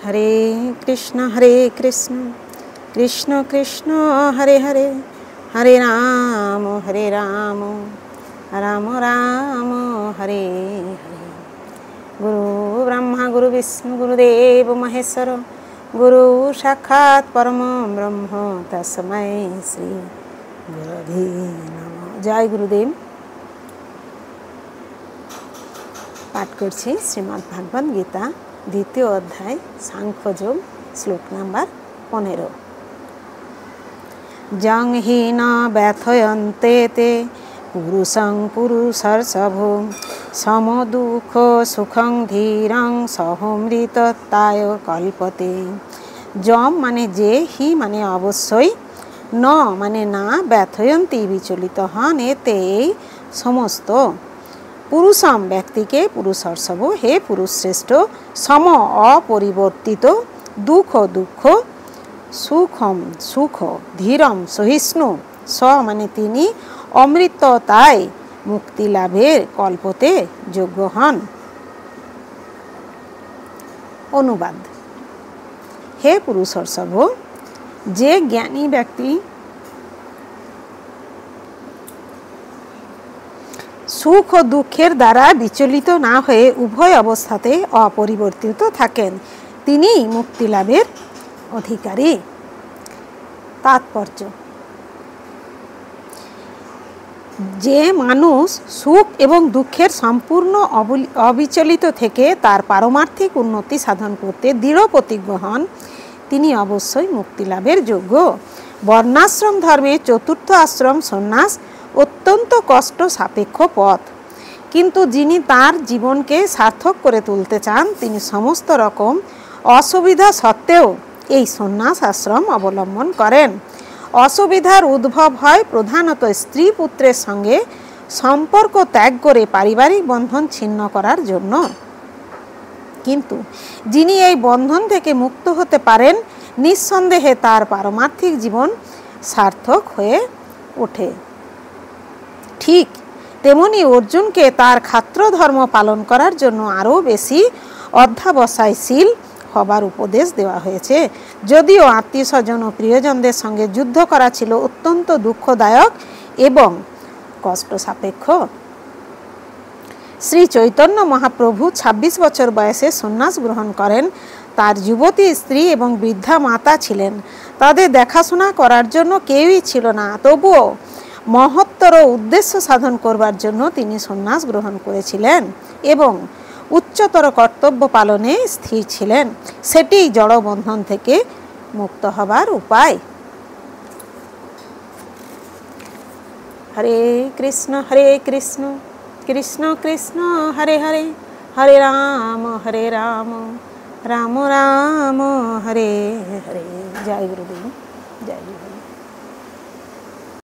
हरे कृष्ण कृष्ण कृष्ण हरे हरे, हरे राम राम राम हरे हरे। गुरु ब्रह्मा गुरु विष्णु गुरुदेव महेश्वर, गुरु साक्षात् परम ब्रह्म तस्मै श्री गुरवे नमः। जय गुरुदेव। पाठ करछि श्रीमद् भागवत गीता द्वितीय अध्याय सांख्ययोग श्लोक नंबर 15। जं हि न व्यथयन्ते ते पुरुषं पुरुषर्षभो समदुःख सुखं धीरं सहमृतताय कल्पते। जम माने जे, हि माने अवश्य, न माने ना, व्यथयन्ति विचलित हन, एते समस्त पुरुषम व्यक्ति के पुरुषर्षभ हे पुरुष श्रेष्ठ, सम अपरिवर्तित, दुख दुख, सुखम सुख, धीरम सहिष्णु, स माने तिनी, अमृतताय मुक्ति लाभेर कल्पते योग्य हन। अनुवाद। हे पुरुषर्षभ, जे ज्ञानी व्यक्ति सुख ও দুঃখের দ্বারা বিচলিত না হয়ে উভয় অবস্থাতে অপরিবর্তিত থাকেন, তিনিই মুক্তি লাভের অধিকারী। তাৎপর্য: যে মানুষ সুখ এবং দুঃখের সম্পূর্ণ অবিচলিত থেকে তার পারমার্থিক উন্নতি সাধন করতে দৃঢ় প্রতিজ্ঞ হন, তিনি অবশ্যই মুক্তি লাভের যোগ্য। বর্ণাশ্রম ধর্মে চতুর্থ আশ্রম সন্ন্যাস অত্যন্ত কষ্ট সাপেক্ষ পথ, কিন্তু যিনি তার জীবনকে সার্থক করে তুলতে চান তিনি সমস্ত রকম অসুবিধা সত্ত্বেও এই সন্ন্যাস আশ্রম অবলম্বন করেন। অসুবিধার উদ্ভব হয় প্রধানত স্ত্রী পুত্রের সঙ্গে সম্পর্ক ত্যাগ করে পারিবারিক বন্ধন ছিন্ন করার জন্য, কিন্তু যিনি এই বন্ধন থেকে মুক্ত হতে পারেন নিঃসন্দেহে তার পারমার্থিক জীবন সার্থক হয়ে ওঠে। ঠিক তেমনি অর্জুনকে তার ক্ষাত্র ধর্ম পালন করার জন্য আরও বেশি অধ্যাবসায়শীল হবার উপদেশ দেওয়া হয়েছে। যদিও আত্মীয় স্বজন ও প্রিয়জনদের সঙ্গে যুদ্ধ করা ছিল অত্যন্ত দুঃখদায়ক এবং কষ্ট সাপেক্ষ। শ্রী চৈতন্য মহাপ্রভু ২৬ বছর বয়সে সন্ন্যাস গ্রহণ করেন। তার যুবতী স্ত্রী এবং বৃদ্ধা মাতা ছিলেন। তাদের দেখাশোনা করার জন্য কেউই ছিল না, তবুও মহত্তর উদ্দেশ্য সাধন করবার জন্য তিনি সন্ন্যাস গ্রহণ করেছিলেন এবং উচ্চতর কর্তব্য পালনে স্থির ছিলেন। সেটিই জড় বন্ধন থেকে মুক্ত হবার উপায়। হরে কৃষ্ণ কৃষ্ণ কৃষ্ণ হরে হরে, হরে রাম রাম রাম হরে হরে। জয় গুরুদেব, জয় গুরু।